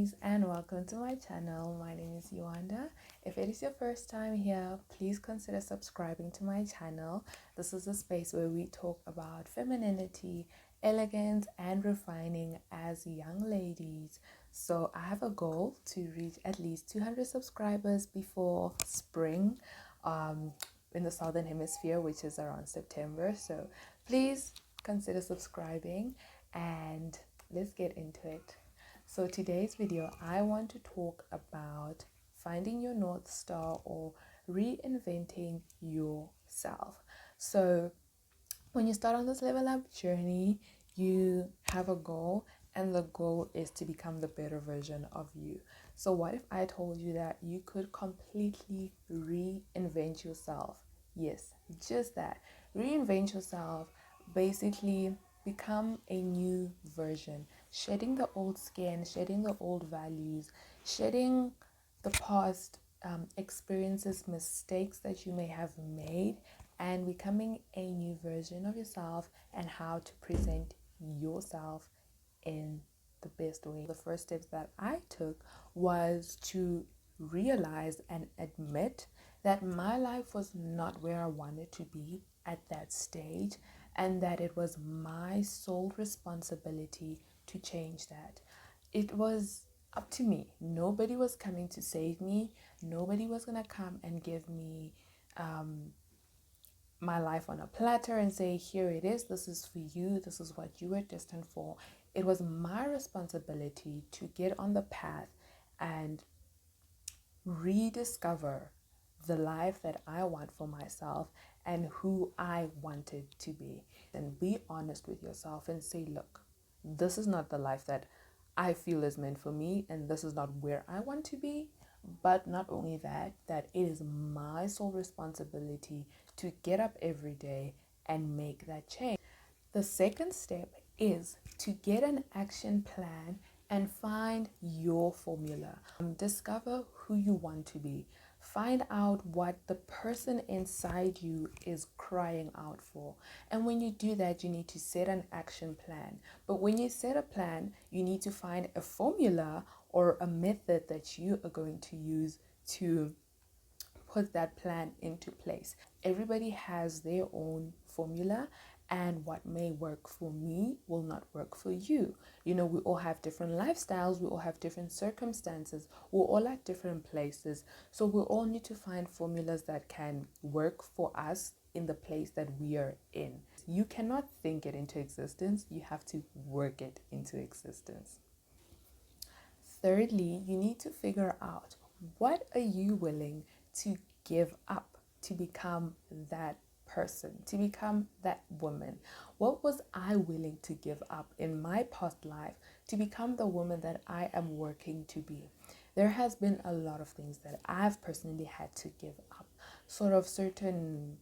ladies, and welcome to my channel. My name is Yolanda. If it is your first time here, please consider subscribing to my channel. This is a space where we talk about femininity, elegance, and refining as young ladies. So I have a goal to reach at least 200 subscribers before spring in the southern hemisphere, which is around September. So please consider subscribing and let's get into it. So today's video, I want to talk about finding your North Star or reinventing yourself. So when you start on this level up journey, you have a goal, and the goal is to become the better version of you. So what if I told you that you could completely reinvent yourself? Yes, just that. Reinvent yourself, basically become a new version, shedding the old skin, shedding the old values, shedding the past experiences, mistakes that you may have made, and becoming a new version of yourself and how to present yourself in the best way. The first steps that I took was to realize and admit that my life was not where I wanted to be at that stage, and that it was my sole responsibility to change that. It was up to me. Nobody was coming to save me. Nobody was going to come and give me my life on a platter and say, here it is, this is for you, this is what you were destined for. It was my responsibility to get on the path and rediscover the life that I want for myself and who I wanted to be. And be honest with yourself and say, look, this is not the life that I feel is meant for me, and this is not where I want to be. But not only that, that it is my sole responsibility to get up every day and make that change. The second step is to get an action plan and find your formula. Discover who you want to be. Find out what the person inside you is crying out for. And when you do that, you need to set an action plan. But when you set a plan, you need to find a formula or a method that you are going to use to put that plan into place. Everybody has their own formula, and what may work for me will not work for you. We all have different lifestyles, we all have different circumstances, we're all at different places. So we all need to find formulas that can work for us in the place that we are in. You cannot think it into existence, you have to work it into existence. Thirdly, you need to figure out, what are you willing to give up to become that person, to become that woman? What was I willing to give up in my past life to become the woman that I am working to be? There has been a lot of things that I've personally had to give up, sort of certain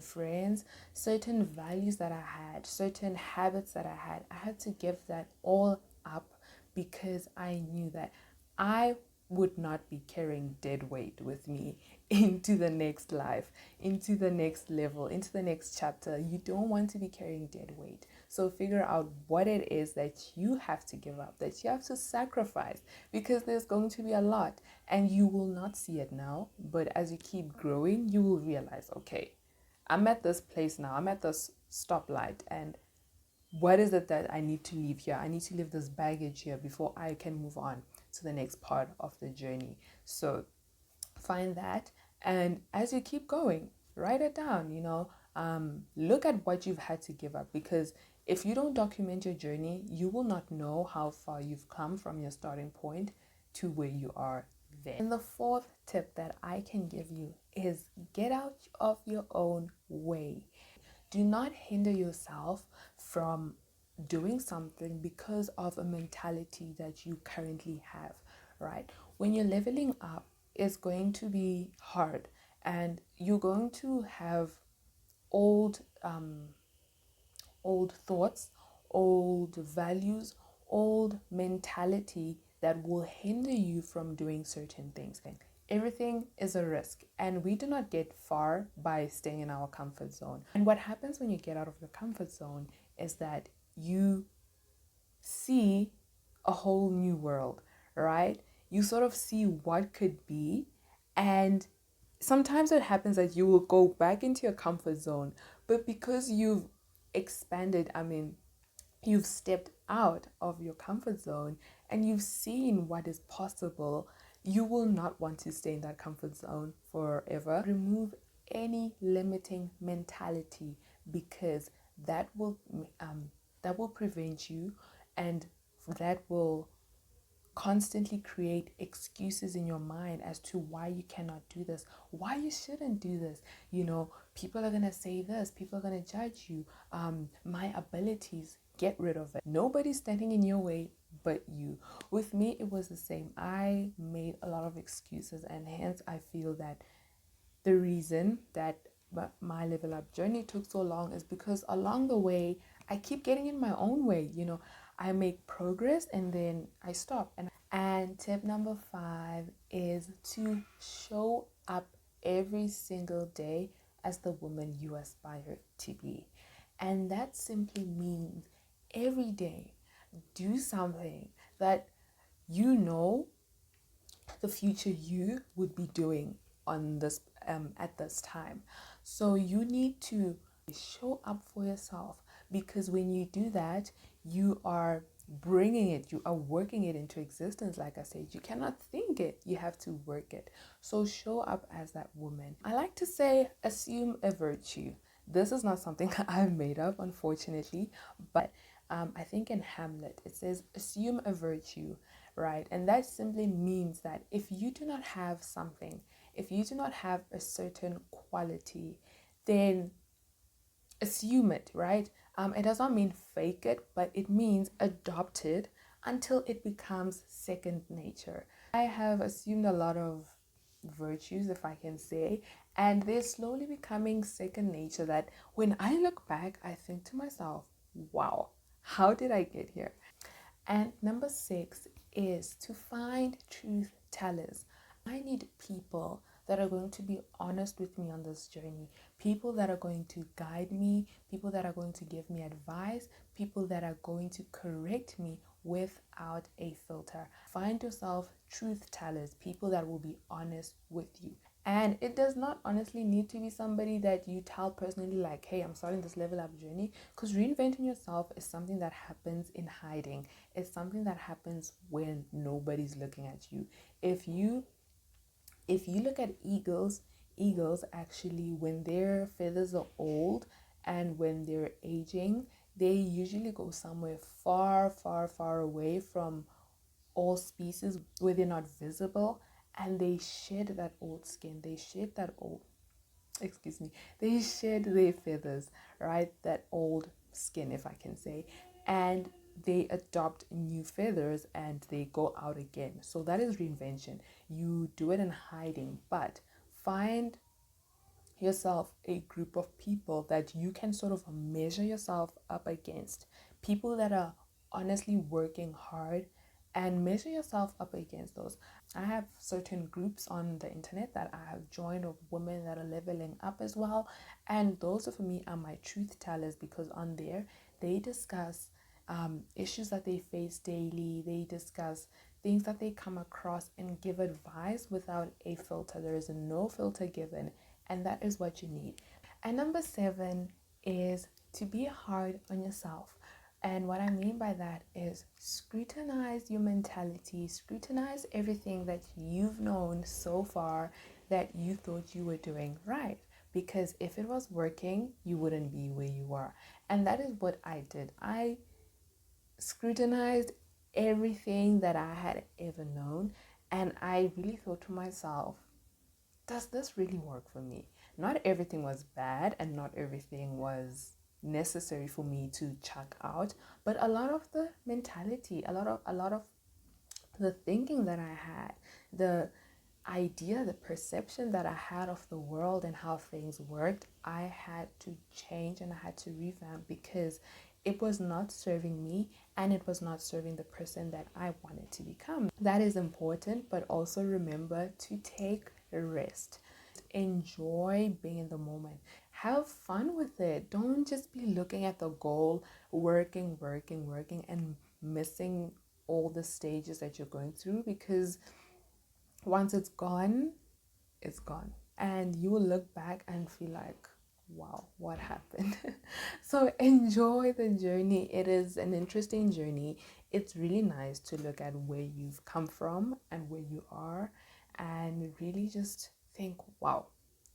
friends, certain values that I had, certain habits that I had to give that all up because I knew that I would not be carrying dead weight with me into the next life, into the next level, into the next chapter. You don't want to be carrying dead weight. So figure out what it is that you have to give up, that you have to sacrifice, because there's going to be a lot and you will not see it now. But as you keep growing, you will realize, okay, I'm at this place now, I'm at this stoplight, and what is it that I need to leave here? I need to leave this baggage here before I can move on to the next part of the journey. So find that, and as you keep going, write it down. Look at what you've had to give up, because if you don't document your journey, you will not know how far you've come from your starting point to where you are then. And the fourth tip that I can give you is, get out of your own way. Do not hinder yourself from doing something because of a mentality that you currently have, right? When you're leveling up, it's going to be hard, and you're going to have old thoughts, old values, old mentality that will hinder you from doing certain things. Everything is a risk, and we do not get far by staying in our comfort zone. And what happens when you get out of your comfort zone is that you see a whole new world, right? You sort of see what could be, and sometimes it happens that you will go back into your comfort zone, but because you've expanded, you've stepped out of your comfort zone and you've seen what is possible, you will not want to stay in that comfort zone forever. Remove any limiting mentality, because that will prevent you, and that will constantly create excuses in your mind as to why you cannot do this, why you shouldn't do this. People are going to say this, people are going to judge you. My abilities, get rid of it. Nobody's standing in your way but you. With me, it was the same. I made a lot of excuses, and hence I feel that the reason that my level up journey took so long is because along the way I keep getting in my own way. I make progress and then I stop. And tip number 5 is to show up every single day as the woman you aspire to be. And that simply means every day do something that you know the future you would be doing on this at this time. So you need to show up for yourself, because when you do that, you are bringing it, you are working it into existence. Like I said, you cannot think it, you have to work it. So show up as that woman. I like to say assume a virtue. This is not something I've made up, unfortunately, but I think in Hamlet it says assume a virtue, right? And that simply means that if you do not have something, if you do not have a certain quality, then assume it, right? It does not mean fake it, but it means adopt it until it becomes second nature. I have assumed a lot of virtues, if I can say, and they're slowly becoming second nature, that when I look back, I think to myself, wow, how did I get here? And number 6 is to find truth tellers. I need people that are going to be honest with me on this journey, people that are going to guide me, people that are going to give me advice, people that are going to correct me without a filter. Find yourself truth tellers, people that will be honest with you. And it does not honestly need to be somebody that you tell personally, like, hey, I'm starting this level up journey, because reinventing yourself is something that happens in hiding. It's something that happens when nobody's looking at you. If you look at eagles actually, when their feathers are old and when they're aging, they usually go somewhere far, far, far away from all species where they're not visible, and they shed that old skin, they shed that old excuse me they shed their feathers, right, that old skin, if I can say, and they adopt new feathers and they go out again. So that is reinvention. You do it in hiding, but find yourself a group of people that you can sort of measure yourself up against, people that are honestly working hard, and measure yourself up against those. I have certain groups on the internet that I have joined of women that are leveling up as well, and those for me are my truth tellers, because on there they discuss issues that they face daily, they discuss things that they come across and give advice without a filter. There is no filter given, and that is what you need. And number 7 is to be hard on yourself. And what I mean by that is scrutinize your mentality, scrutinize everything that you've known so far that you thought you were doing right. Because if it was working, you wouldn't be where you are. And that is what I did. I scrutinized everything that I had ever known, and I really thought to myself, does this really work for me? Not everything was bad and not everything was necessary for me to check out, but a lot of the mentality, a lot of the thinking that I had, the idea, the perception that I had of the world and how things worked, I had to change and I had to revamp, because it was not serving me and it was not serving the person that I wanted to become. That is important, but also remember to take a rest. Enjoy being in the moment. Have fun with it. Don't just be looking at the goal, working, and missing all the stages that you're going through, because once it's gone, it's gone. And you will look back and feel like, wow, what happened? So enjoy the journey. It is an interesting journey. It's really nice to look at where you've come from and where you are, and really just think, wow,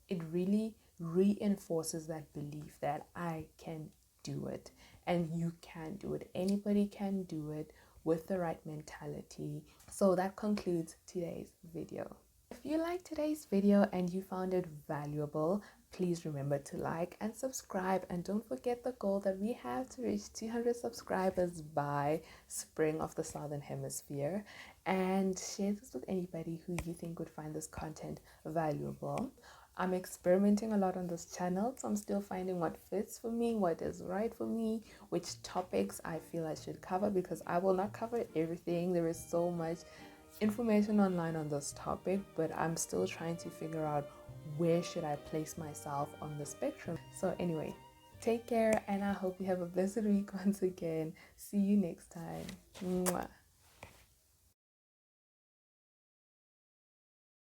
it really reinforces that belief that I can do it, and you can do it. Anybody can do it with the right mentality. So that concludes today's video. If you liked today's video and you found it valuable, please remember to like and subscribe, and don't forget the goal that we have to reach 200 subscribers by spring of the Southern Hemisphere, and share this with anybody who you think would find this content valuable. I'm experimenting a lot on this channel, so I'm still finding what fits for me, what is right for me, which topics I feel I should cover, because I will not cover everything. There is so much information online on this topic, but I'm still trying to figure out where should I place myself on the spectrum. So anyway, take care, and I hope you have a blessed week once again. See you next time. Mwah.